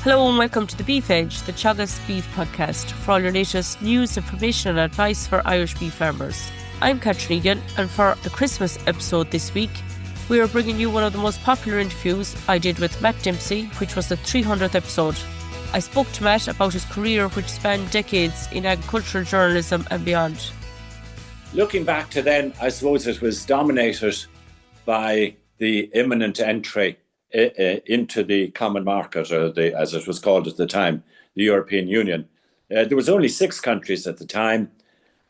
Hello and welcome to the Beef Edge, the Teagasc Beef Podcast, for all your latest news, information and advice for Irish beef farmers. I'm Catherine Egan, and for the Christmas episode this week, we are bringing you one of the most popular interviews I did with Matt Dempsey, which was the 300th episode. I spoke to Matt about his career, which spanned decades in agricultural journalism and beyond. Looking back to then, I suppose it was dominated by the imminent entry into the common market, or as it was called at the time, the European Union. There was only 6 countries at the time,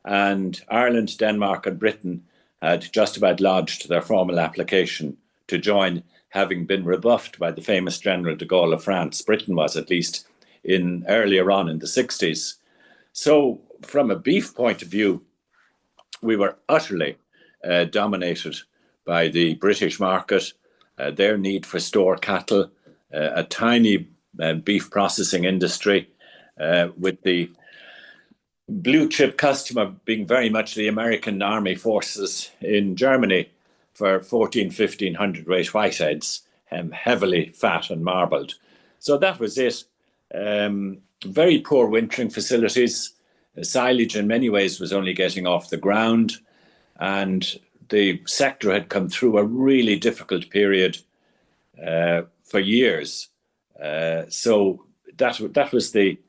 and Ireland, Denmark and Britain had just about lodged their formal application to join, having been rebuffed by the famous General de Gaulle of France. Britain was, at least, earlier on in the 60s. So from a beef point of view, we were utterly dominated by the British market, their need for store cattle, a tiny beef processing industry, with the blue chip customer being very much the American army forces in Germany for 1,400-1,500 weight whiteheads, heavily fat and marbled. So that was it. Very poor wintering facilities. Silage in many ways was only getting off the ground, and the sector had come through a really difficult period for years. So that was the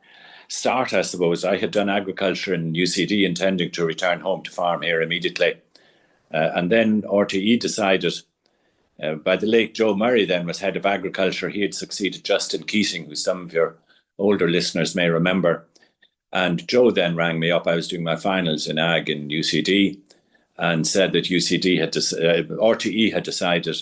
start, I suppose. I had done agriculture in UCD, intending to return home to farm here immediately. And then RTE decided, by the late Joe Murray then was head of agriculture. He had succeeded Justin Keating, who some of your older listeners may remember. And Joe then rang me up. I was doing my finals in ag in UCD, and said that RTE had decided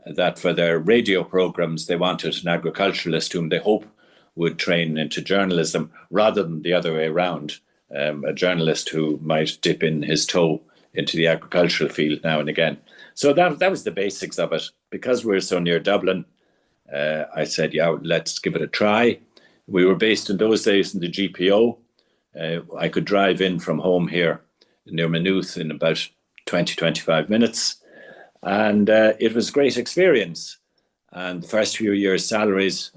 that for their radio programmes, they wanted an agriculturalist whom they hope would train into journalism, rather than the other way around, a journalist who might dip in his toe into the agricultural field now and again. So that was the basics of it. Because we were so near Dublin, I said, yeah, let's give it a try. We were based in those days in the GPO. I could drive in from home here near Maynooth in about 20-25 minutes. And it was a great experience. And the first few years' salaries,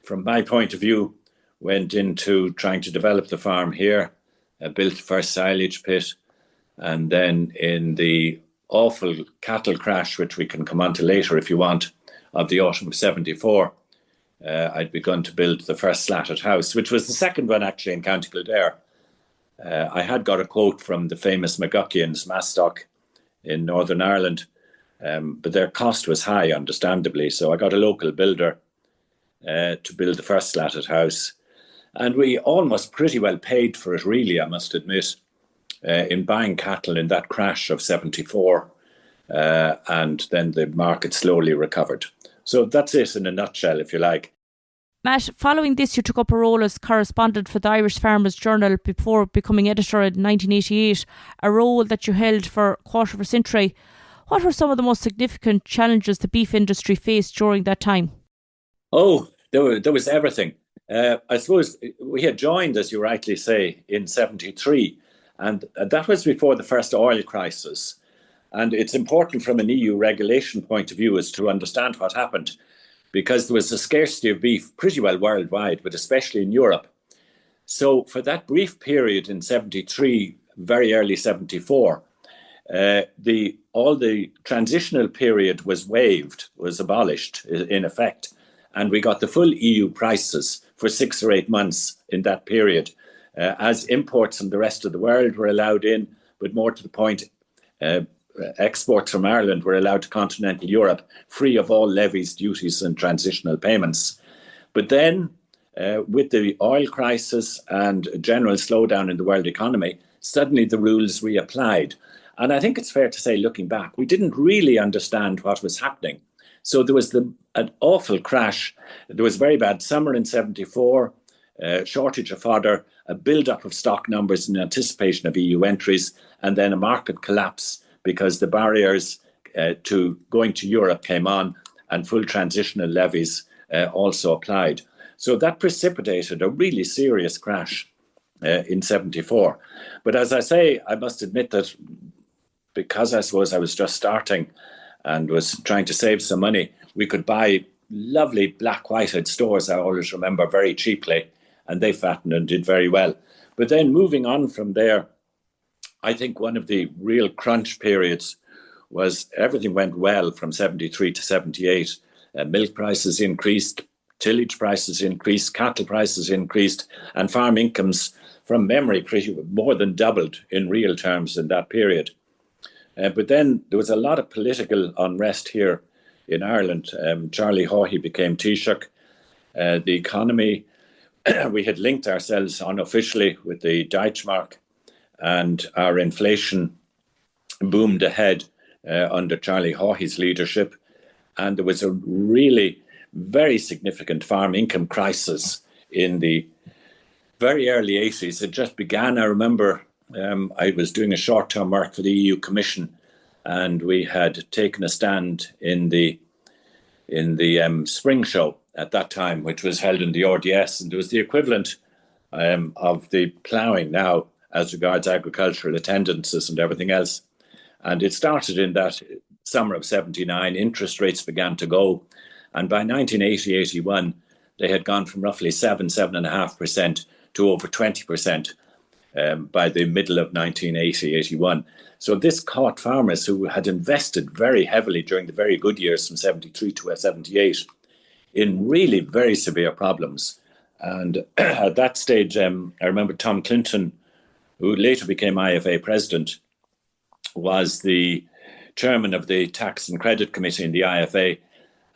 from my point of view, went into trying to develop the farm here. I built the first silage pit. And then in the awful cattle crash, which we can come on to later if you want, of the autumn of 74, I'd begun to build the first slatted house, which was the second one actually in County Kildare. I had got a quote from the famous McGuckians, Mastock in Northern Ireland, but their cost was high, understandably. So I got a local builder to build the first slatted house. And we almost pretty well paid for it, really, I must admit, in buying cattle in that crash of 74. And then the market slowly recovered. So that's it in a nutshell, if you like. Matt, following this, you took up a role as correspondent for the Irish Farmers Journal before becoming editor in 1988, a role that you held for a quarter of a century. What were some of the most significant challenges the beef industry faced during that time? Oh, there was everything. I suppose we had joined, as you rightly say, in 73, and that was before the first oil crisis. And it's important from an EU regulation point of view as to understand what happened, because there was a scarcity of beef pretty well worldwide, but especially in Europe. So for that brief period in 73, very early 74, all the transitional period was waived, was abolished in effect. And we got the full EU prices for 6 or 8 months in that period, as imports from the rest of the world were allowed in, but more to the point, exports from Ireland were allowed to continental Europe, free of all levies, duties and transitional payments. But then, with the oil crisis and a general slowdown in the world economy, suddenly the rules reapplied. And I think it's fair to say, looking back, we didn't really understand what was happening. So there was an awful crash. There was a very bad summer in 74, shortage of fodder, a build-up of stock numbers in anticipation of EU entries, and then a market collapse because the barriers to going to Europe came on, and full transitional levies also applied. So that precipitated a really serious crash in 74. But as I say, I must admit that because I suppose I was just starting and was trying to save some money, we could buy lovely black whitehead stores, I always remember, very cheaply, and they fattened and did very well. But then moving on from there, I think one of the real crunch periods was everything went well from 73 to 78. Milk prices increased, tillage prices increased, cattle prices increased, and farm incomes, from memory, pretty more than doubled in real terms in that period. But then there was a lot of political unrest here in Ireland. Charlie Haughey became Taoiseach. The economy, we had linked ourselves unofficially with the Deutschmark, and our inflation boomed ahead under Charlie Haughey's leadership. And there was a really very significant farm income crisis in the very early 80s. It just began. I remember I was doing a short-term work for the EU Commission, and we had taken a stand in the spring show at that time, which was held in the RDS, and it was the equivalent of the ploughing now as regards agricultural attendances and everything else. And it started in that summer of 79. Interest rates began to go, and by 1980-81, they had gone from roughly 7.5% to over 20% by the middle of 1980-81. So this caught farmers who had invested very heavily during the very good years from 73 to 78 in really very severe problems. And at that stage, I remember Tom Clinton, who later became IFA president, was the chairman of the Tax and Credit Committee in the IFA.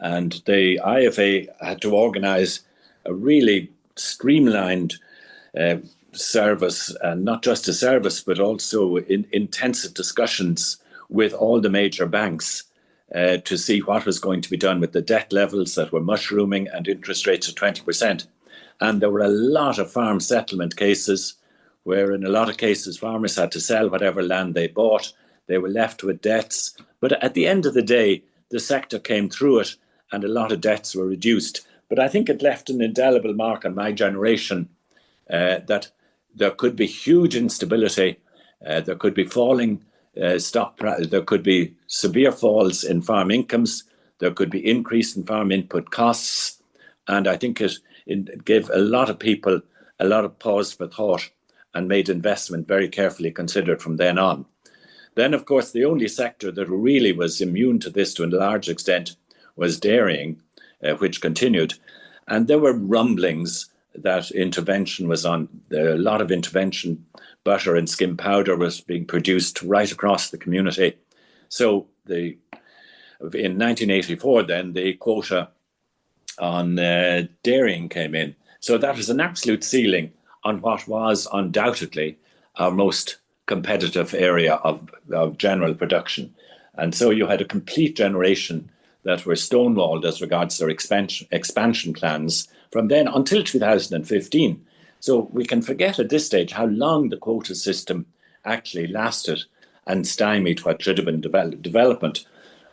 And the IFA had to organise a really streamlined service, and not just a service, but also intensive discussions with all the major banks to see what was going to be done with the debt levels that were mushrooming and interest rates of 20%. And there were a lot of farm settlement cases where in a lot of cases farmers had to sell whatever land they bought. They were left with debts. But at the end of the day, the sector came through it and a lot of debts were reduced. But I think it left an indelible mark on my generation that there could be huge instability, there could be falling stock price, there could be severe falls in farm incomes, there could be increase in farm input costs. And I think it gave a lot of people a lot of pause for thought and made investment very carefully considered from then on. Then, of course, the only sector that really was immune to this to a large extent was dairying, which continued. And there were rumblings that intervention was on. A lot of intervention, butter and skim powder was being produced right across the community. So in 1984, then, the quota on dairying came in. So that was an absolute ceiling on what was undoubtedly our most competitive area of general production. And so you had a complete generation that were stonewalled as regards their expansion plans from then until 2015. So we can forget at this stage how long the quota system actually lasted and stymied what should have been development.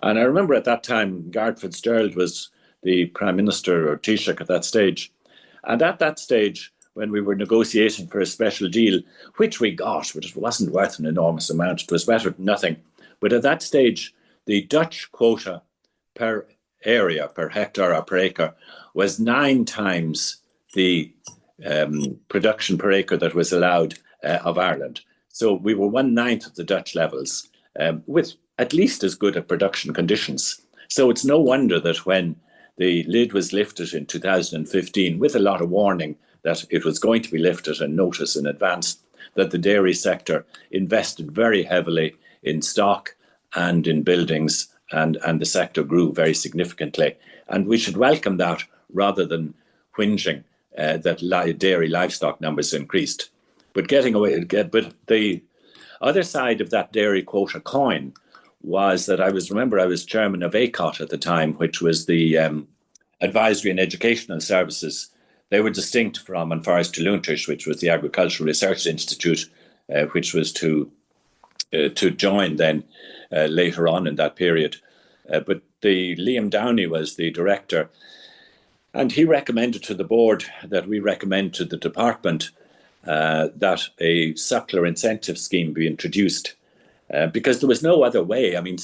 And I remember at that time, Garth Fitzgerald was the Prime Minister or Taoiseach at that stage. And at that stage, when we were negotiating for a special deal, which we got, but it wasn't worth an enormous amount, it was better than nothing. But at that stage, the Dutch quota per area, per hectare or per acre, was 9 times the production per acre that was allowed of Ireland. So we were 1/9 of the Dutch levels with at least as good a production conditions. So it's no wonder that when the lid was lifted in 2015, with a lot of warning that it was going to be lifted and notice in advance, that the dairy sector invested very heavily in stock and in buildings, and the sector grew very significantly. And we should welcome that rather than whinging that dairy livestock numbers increased. But but the other side of that dairy quota coin was that I was chairman of ACOT at the time, which was the Advisory and Educational Services. They were distinct from An Forest Lúntais, which was the Agricultural Research Institute, which was to join then later on in that period. But Liam Downey was the director, and he recommended to the board that we recommend to the department that a suckler incentive scheme be introduced because there was no other way. I mean,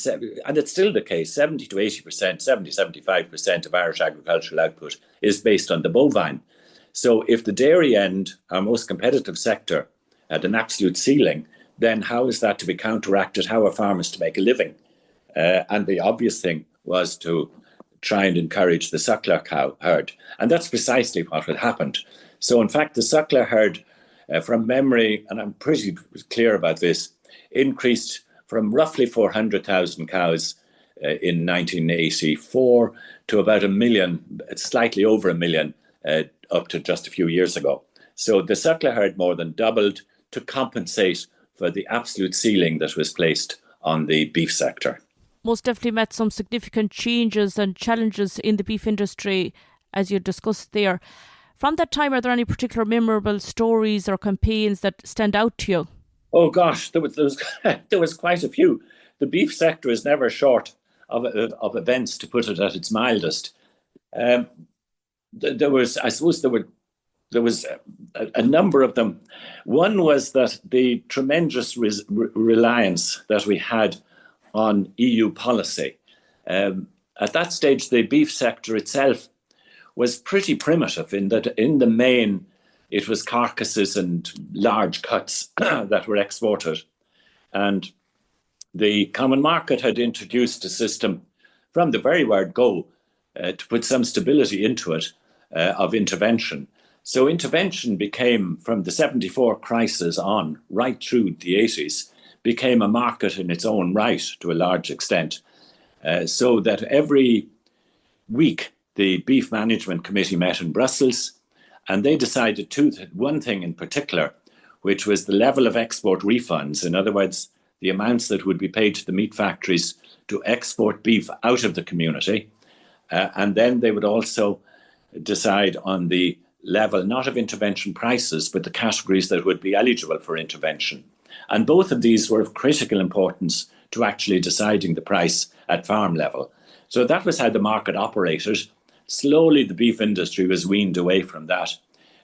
and it's still the case, 70 to 80%, 75% of Irish agricultural output is based on the bovine. So if the dairy end, our most competitive sector, had an absolute ceiling, then how is that to be counteracted? How are farmers to make a living? And the obvious thing was to try and encourage the suckler cow herd. And that's precisely what had happened. So in fact, the suckler herd, from memory, and I'm pretty clear about this, increased from roughly 400,000 cows in 1984 to about 1 million, slightly over 1 million, up to just a few years ago. So the suckler herd more than doubled to compensate for the absolute ceiling that was placed on the beef sector. Most definitely met some significant changes and challenges in the beef industry, as you discussed there. From that time, are there any particular memorable stories or campaigns that stand out to you? Oh gosh, there was quite a few. The beef sector is never short of events, to put it at its mildest. There was a number of them. One was that the tremendous reliance that we had on EU policy. At that stage, the beef sector itself was pretty primitive in that, in the main, it was carcasses and large cuts that were exported. And the common market had introduced a system from the very word go to put some stability into it of intervention. So intervention became, from the 74 crisis on, right through the 80s, became a market in its own right to a large extent. So that every week, the Beef Management Committee met in Brussels, and they decided one thing in particular, which was the level of export refunds. In other words, the amounts that would be paid to the meat factories to export beef out of the community. And then they would also decide on the level, not of intervention prices, but the categories that would be eligible for intervention. And both of these were of critical importance to actually deciding the price at farm level. So that was how the market operated. Slowly, the beef industry was weaned away from that.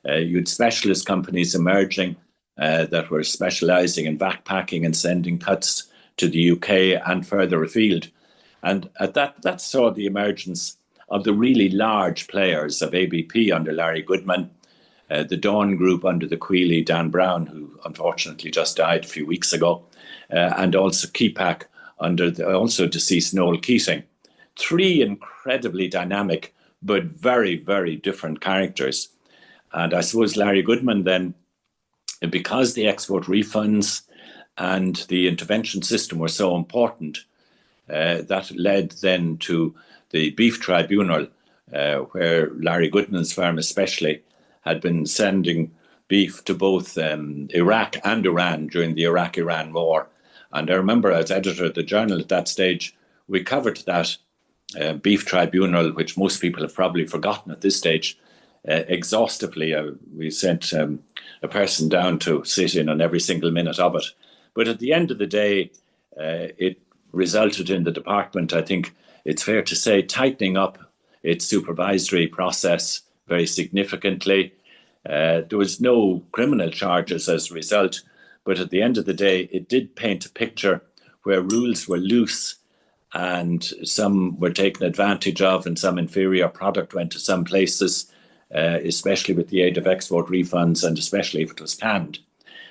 You had specialist companies emerging that were specialising in backpacking and sending cuts to the UK and further afield. And at that saw the emergence of the really large players of ABP under Larry Goodman, the Dawn Group under the Quealy Dan Brown, who unfortunately just died a few weeks ago, and also Kepac under the also deceased Noel Keating. Three incredibly dynamic but very, very different characters. And I suppose Larry Goodman then, because the export refunds and the intervention system were so important, that led then to the beef tribunal, where Larry Goodman's firm especially had been sending beef to both Iraq and Iran during the Iraq-Iran war. And I remember as editor of the journal at that stage, we covered that beef tribunal, which most people have probably forgotten at this stage, exhaustively. We sent a person down to sit in on every single minute of it. But at the end of the day, it resulted in the department, I think it's fair to say, tightening up its supervisory process very significantly. There was no criminal charges as a result, but at the end of the day, it did paint a picture where rules were loose and some were taken advantage of and some inferior product went to some places, especially with the aid of export refunds and especially if it was canned.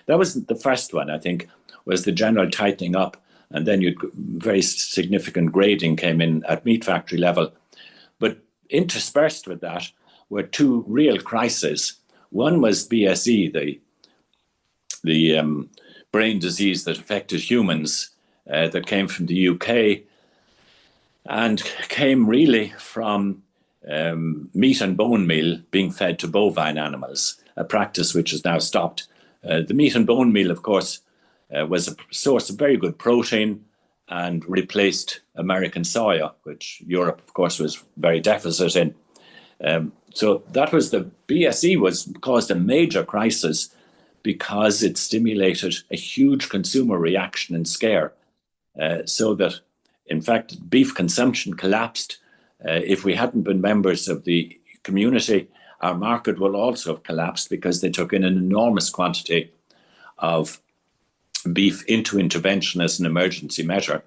That was the first one, I think, was the general tightening up, and then very significant grading came in at meat factory level. But interspersed with that were two real crises. One was BSE, the brain disease that affected humans that came from the UK and came really from meat and bone meal being fed to bovine animals, a practice which is now stopped. The meat and bone meal, of course, was a source of very good protein and replaced American soya, which Europe, of course, was very deficit in. So that was the BSE caused a major crisis because it stimulated a huge consumer reaction and scare, so that, in fact, beef consumption collapsed. If we hadn't been members of the community, our market will also have collapsed because they took in an enormous quantity of beef into intervention as an emergency measure.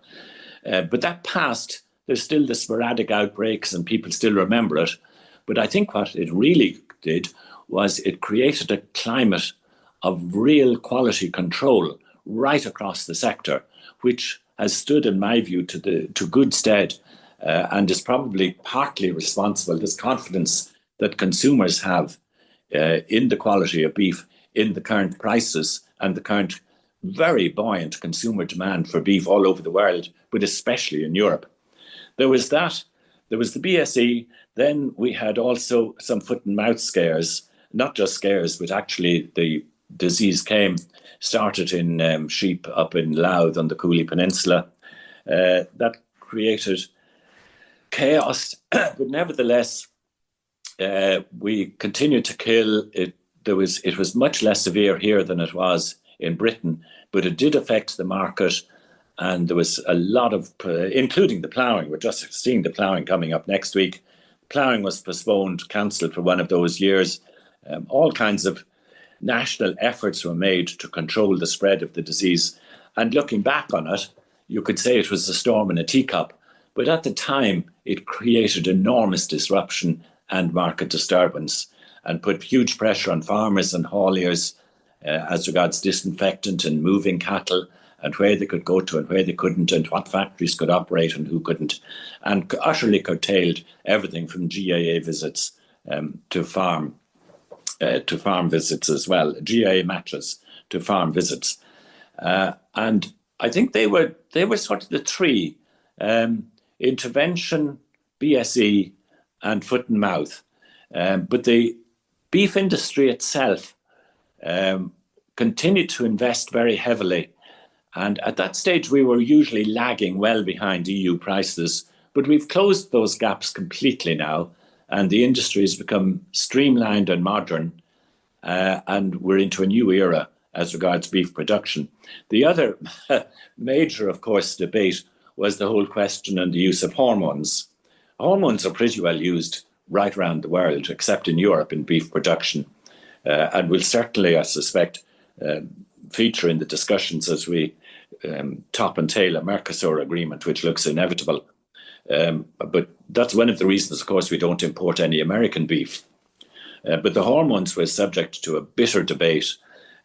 But that passed. There's still the sporadic outbreaks and people still remember it. But I think what it really did was it created a climate of real quality control right across the sector, which has stood, in my view, to good stead and is probably partly responsible. This confidence that consumers have in the quality of beef, in the current prices and the current very buoyant consumer demand for beef all over the world, but especially in Europe. There was that. There was the BSE. Then we had also some foot and mouth scares, not just scares, but actually the disease started in sheep up in Louth on the Cooley Peninsula. That created chaos, but nevertheless, we continued to kill. It was much less severe here than it was in Britain, but it did affect the market. And there was a lot of, including the ploughing. We're just seeing the ploughing coming up next week. Ploughing was postponed, cancelled for one of those years. All kinds of national efforts were made to control the spread of the disease. And looking back on it, you could say it was a storm in a teacup. But at the time, it created enormous disruption and market disturbance and put huge pressure on farmers and hauliers as regards disinfectant and moving cattle and where they could go to and where they couldn't and what factories could operate and who couldn't, and utterly curtailed everything from GAA visits to farm visits as well, GAA matches to farm visits. And I think they were sort of the three, intervention, BSE and foot and mouth. But the beef industry itself continued to invest very heavily. And at that stage, we were usually lagging well behind EU prices, but we've closed those gaps completely now. And the industry has become streamlined and modern. And we're into a new era as regards beef production. The other major, of course, debate was the whole question on the use of hormones. Hormones are pretty well used right around the world, except in Europe in beef production. And will certainly, I suspect, feature in the discussions as we top and tail a Mercosur agreement, which looks inevitable. But that's one of the reasons, of course, we don't import any American beef. But the hormones were subject to a bitter debate.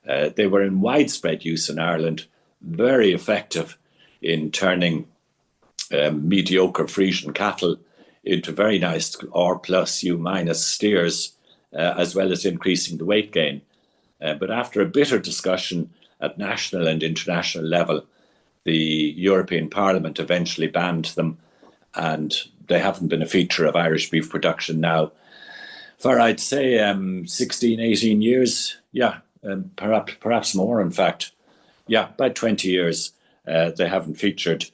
They were in widespread use in Ireland, very effective in turning mediocre Frisian cattle into very nice R plus, U minus steers, as well as increasing the weight gain. But after a bitter discussion at national and international level, the European Parliament eventually banned them, and they haven't been a feature of Irish beef production now for, I'd say, 16, 18 years. Yeah, perhaps more, in fact. Yeah, about 20 years they haven't featured.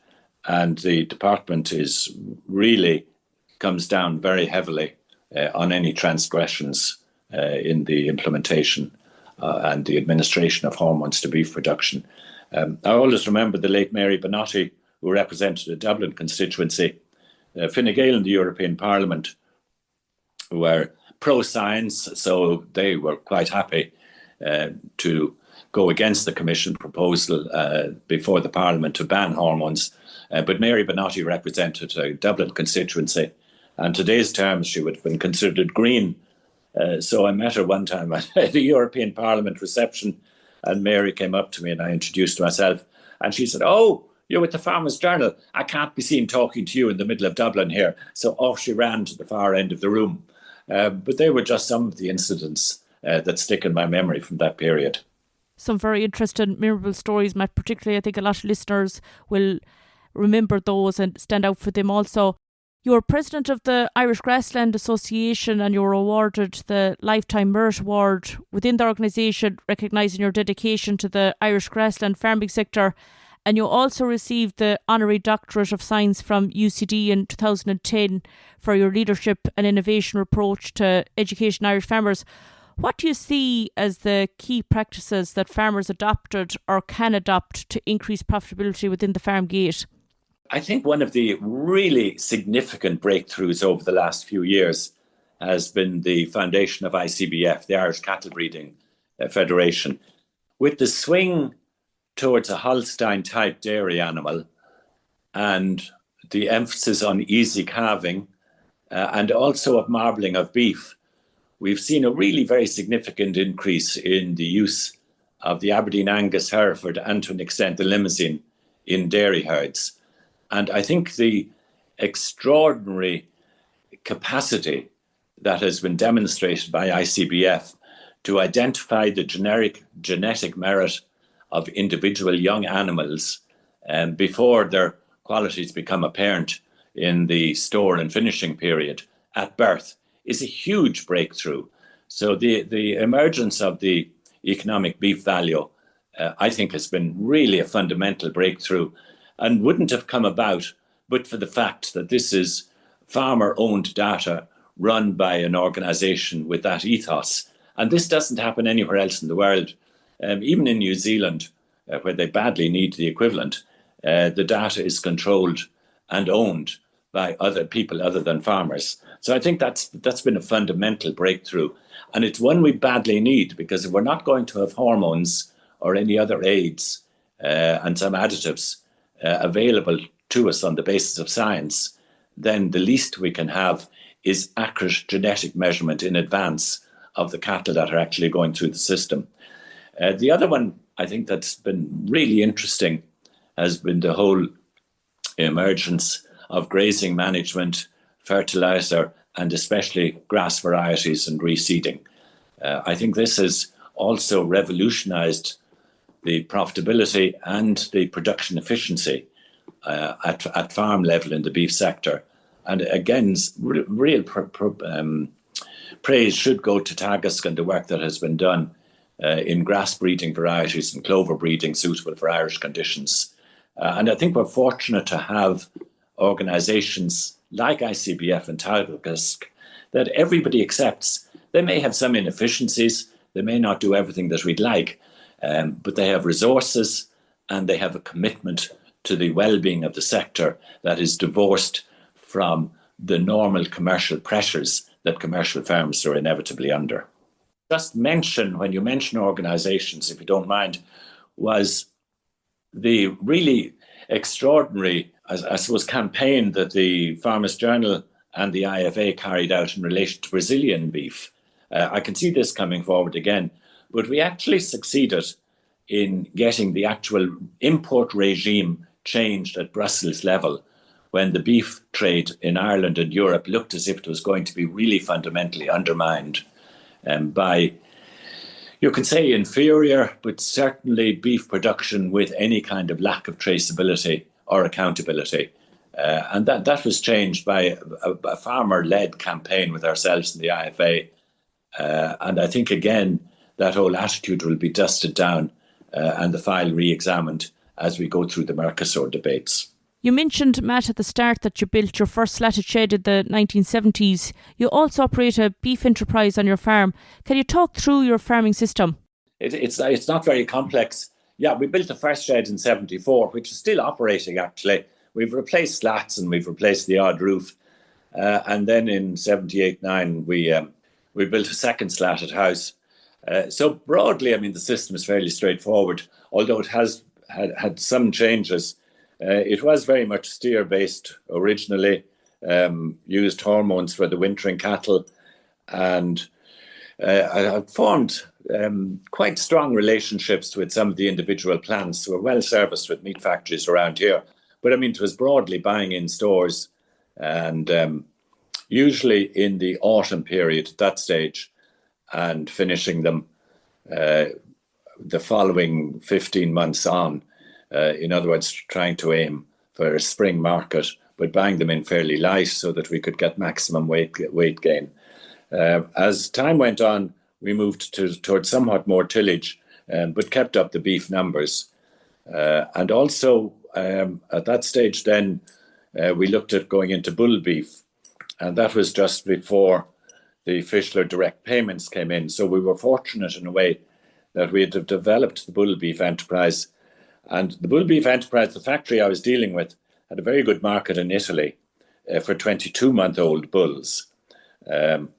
And the department really comes down very heavily on any transgressions in the implementation and the administration of hormones to beef production. I always remember the late Mary Benotti, who represented the Dublin constituency, Fine Gael in the European Parliament, who were pro-science, so they were quite happy to go against the Commission proposal before the Parliament to ban hormones. But Mary Benotti represented a Dublin constituency, and today's terms she would have been considered green. So I met her one time at the European Parliament reception, and Mary came up to me and I introduced myself, and she said, "Oh, you're with the Farmers Journal. I can't be seen talking to you in the middle of Dublin here." So off she ran to the far end of the room. But they were just some of the incidents that stick in my memory from that period. Some very interesting, memorable stories, Matt. Particularly, I think a lot of listeners will remember those and stand out for them also. You were president of the Irish Grassland Association and you were awarded the Lifetime Merit Award within the organisation, recognising your dedication to the Irish grassland farming sector. And you also received the Honorary Doctorate of Science from UCD in 2010 for your leadership and innovation approach to education Irish farmers. What do you see as the key practices that farmers adopted or can adopt to increase profitability within the farm gate? I think one of the really significant breakthroughs over the last few years has been the foundation of ICBF, the Irish Cattle Breeding Federation. With the swing towards a Holstein type dairy animal, and the emphasis on easy calving, and also of marbling of beef, we've seen a really very significant increase in the use of the Aberdeen Angus Hereford and to an extent the Limousin in dairy herds. And I think the extraordinary capacity that has been demonstrated by ICBF to identify the genetic merit of individual young animals before their qualities become apparent in the store and finishing period at birth is a huge breakthrough. So the emergence of the economic beef value, I think, has been really a fundamental breakthrough and wouldn't have come about but for the fact that this is farmer-owned data run by an organisation with that ethos. And this doesn't happen anywhere else in the world. Even in New Zealand, where they badly need the equivalent, the data is controlled and owned by other people other than farmers. So I think that's been a fundamental breakthrough. And it's one we badly need, because if we're not going to have hormones or any other aids and some additives available to us on the basis of science, then the least we can have is accurate genetic measurement in advance of the cattle that are actually going through the system. The other one I think that's been really interesting has been the whole emergence of grazing management, fertiliser, and especially grass varieties and reseeding. I think this has also revolutionised the profitability and the production efficiency at farm level in the beef sector. And again, real praise should go to Teagasc and the work that has been done in grass breeding varieties and clover breeding suitable for Irish conditions. And I think we're fortunate to have organisations like ICBF and Teagasc that everybody accepts. They may have some inefficiencies, they may not do everything that we'd like, but they have resources and they have a commitment to the well-being of the sector that is divorced from the normal commercial pressures that commercial farms are inevitably under. Just mention, when you mention organisations, if you don't mind, was the really extraordinary, I suppose, campaign that the Farmers Journal and the IFA carried out in relation to Brazilian beef. I can see this coming forward again, but we actually succeeded in getting the actual import regime changed at Brussels level when the beef trade in Ireland and Europe looked as if it was going to be really fundamentally undermined by, you can say, inferior, but certainly beef production with any kind of lack of traceability or accountability. And that was changed by a farmer-led campaign with ourselves and the IFA. And I think, again, that whole attitude will be dusted down and the file re-examined as we go through the Mercosur debates. You mentioned, Matt, at the start that you built your first slatted shed in the 1970s. You also operate a beef enterprise on your farm. Can you talk through your farming system? It's not very complex. Yeah, we built the first shed in 74, which is still operating, actually. We've replaced slats and we've replaced the odd roof. And then in 78-9, we built a second slatted house. So broadly, I mean, the system is fairly straightforward, although it has had some changes. It was very much steer-based originally, used hormones for the wintering cattle, and I had formed quite strong relationships with some of the individual plants who are well serviced with meat factories around here. But I mean, it was broadly buying in stores and usually in the autumn period at that stage and finishing them the following 15 months on. In other words, trying to aim for a spring market, but buying them in fairly light so that we could get maximum weight gain. As time went on, we moved towards somewhat more tillage, but kept up the beef numbers. And also, at that stage then, we looked at going into bull beef. And that was just before the Fischler direct payments came in. So we were fortunate in a way that we had developed the bull beef enterprise. And the bull beef enterprise, the factory I was dealing with, had a very good market in Italy for 22-month-old bulls. And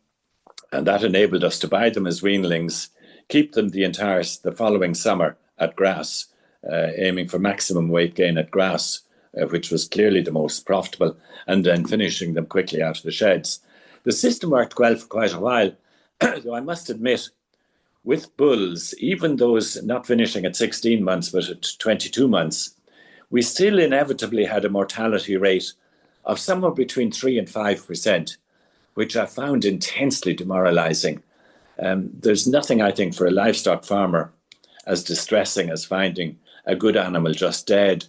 that enabled us to buy them as weanlings, keep them the following summer at grass, aiming for maximum weight gain at grass, which was clearly the most profitable, and then finishing them quickly out of the sheds. The system worked well for quite a while, though I must admit, with bulls, even those not finishing at 16 months but at 22 months, we still inevitably had a mortality rate of somewhere between 3 and 5%, which I found intensely demoralising. There's nothing, I think, for a livestock farmer as distressing as finding a good animal just dead.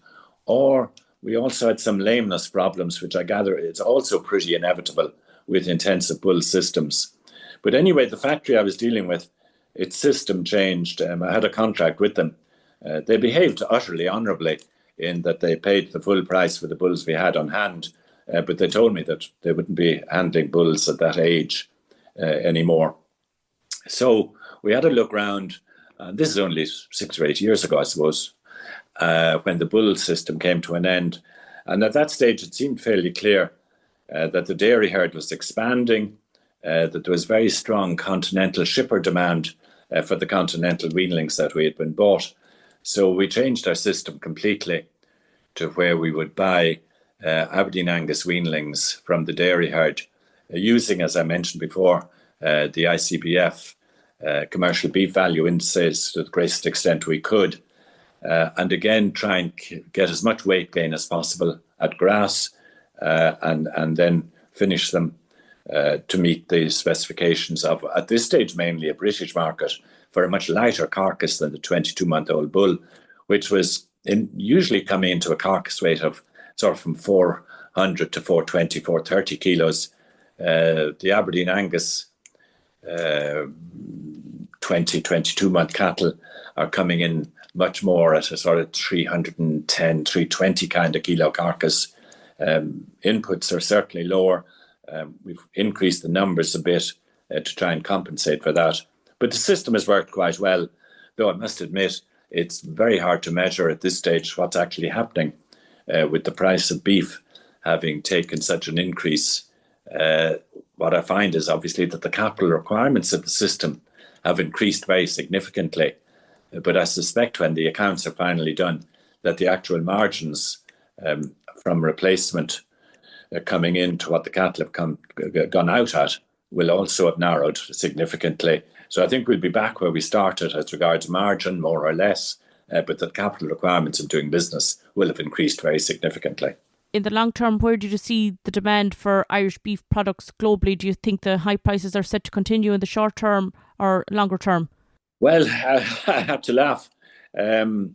Or we also had some lameness problems, which I gather is also pretty inevitable with intensive bull systems. But anyway, the factory I was dealing with, its system changed. I had a contract with them. They behaved utterly honourably in that they paid the full price for the bulls we had on hand, but they told me that they wouldn't be handling bulls at that age anymore. So we had a look round. This is only 6 or 8 years ago, I suppose, when the bull system came to an end. And at that stage, it seemed fairly clear that the dairy herd was expanding, that there was very strong continental shipper demand for the continental weanlings that we had been bought. So we changed our system completely to where we would buy Aberdeen Angus weanlings from the dairy herd, using, as I mentioned before, the ICBF commercial beef value indices to the greatest extent we could. And again, try and get as much weight gain as possible at grass, and then finish them to meet the specifications of, at this stage, mainly a British market for a much lighter carcass than the 22-month-old bull, which was usually coming into a carcass weight of sort of from 400 to 420, 430 kilos. The Aberdeen Angus 22-month cattle are coming in much more at a sort of 310, 320 kind of kilo carcass. Inputs are certainly lower. We've increased the numbers a bit to try and compensate for that. But the system has worked quite well, though I must admit it's very hard to measure at this stage what's actually happening with the price of beef having taken such an increase. What I find is obviously that the capital requirements of the system have increased very significantly. But I suspect when the accounts are finally done, that the actual margins from replacement coming into what the cattle have gone out at will also have narrowed significantly. So I think we'll be back where we started as regards margin, more or less, but the capital requirements of doing business will have increased very significantly. In the long term, where do you see the demand for Irish beef products globally? Do you think the high prices are set to continue in the short term or longer term? Well, I have to laugh. Mr.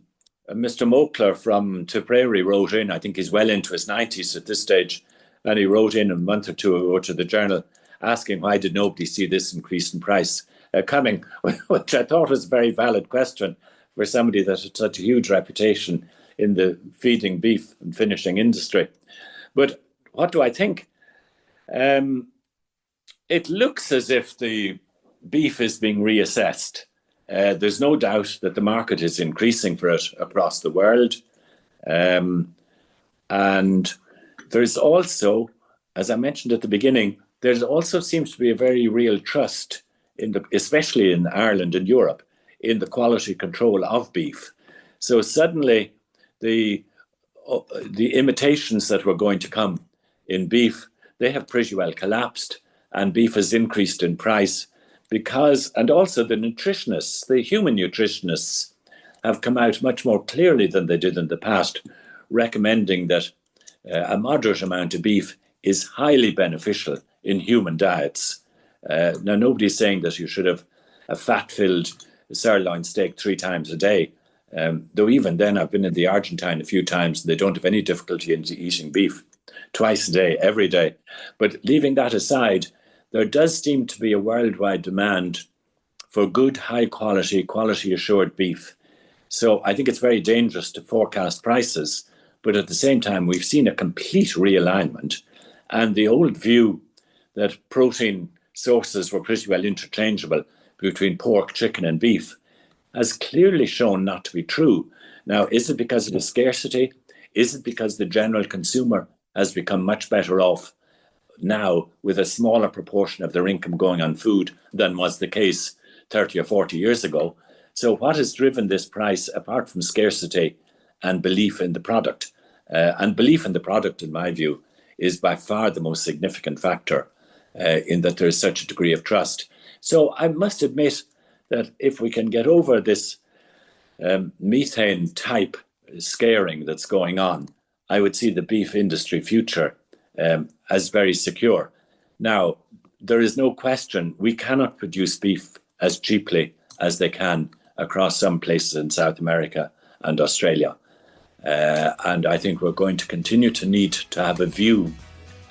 Mokler from Tipperary wrote in, I think he's well into his 90s at this stage, and he wrote in a month or two ago to the Journal asking why did nobody see this increase in price coming, which I thought was a very valid question for somebody that had such a huge reputation in the feeding beef and finishing industry. But what do I think? It looks as if the beef is being reassessed. There's no doubt that the market is increasing for it across the world. And there's also, as I mentioned at the beginning, there also seems to be a very real trust, especially in Ireland and Europe, in the quality control of beef. So suddenly the imitations that were going to come in beef, they have pretty well collapsed, and beef has increased in price because, and also the nutritionists, the human nutritionists have come out much more clearly than they did in the past, recommending that a moderate amount of beef is highly beneficial in human diets. Now, nobody's saying that you should have a fat-filled sirloin steak 3 times a day, though even then I've been in the Argentine a few times and they don't have any difficulty in eating beef twice a day, every day. But leaving that aside, there does seem to be a worldwide demand for good, high-quality, quality-assured beef. So I think it's very dangerous to forecast prices, but at the same time, we've seen a complete realignment. And the old view that protein sources were pretty well interchangeable between pork, chicken and beef has clearly shown not to be true. Now, is it because of the scarcity? Is it because the general consumer has become much better off now with a smaller proportion of their income going on food than was the case 30 or 40 years ago? So what has driven this price, apart from scarcity and belief in the product? And belief in the product, in my view, is by far the most significant factor in that there is such a degree of trust. So I must admit that if we can get over this methane type scaring that's going on, I would see the beef industry future as very secure. Now, there is no question we cannot produce beef as cheaply as they can across some places in South America and Australia. And I think we're going to continue to need to have a view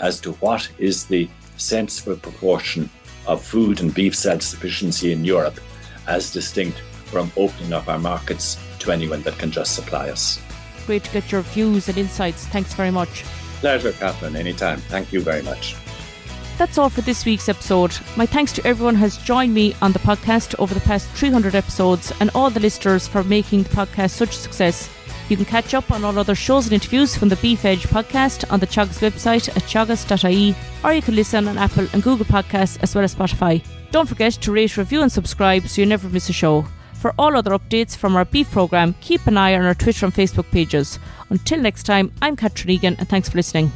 as to what is the sensible proportion of food and beef self-sufficiency in Europe, as distinct from opening up our markets to anyone that can just supply us. Great to get your views and insights. Thanks very much. Pleasure, Catherine, anytime. Thank you very much. That's all for this week's episode. My thanks to everyone who has joined me on the podcast over the past 300 episodes and all the listeners for making the podcast such a success. You can catch up on all other shows and interviews from the Beef Edge podcast on the Teagasc website at teagasc.ie, or you can listen on Apple and Google Podcasts as well as Spotify. Don't forget to rate, review and subscribe so you never miss a show. For all other updates from our beef programme, keep an eye on our Twitter and Facebook pages. Until next time, I'm Catherine Egan and thanks for listening.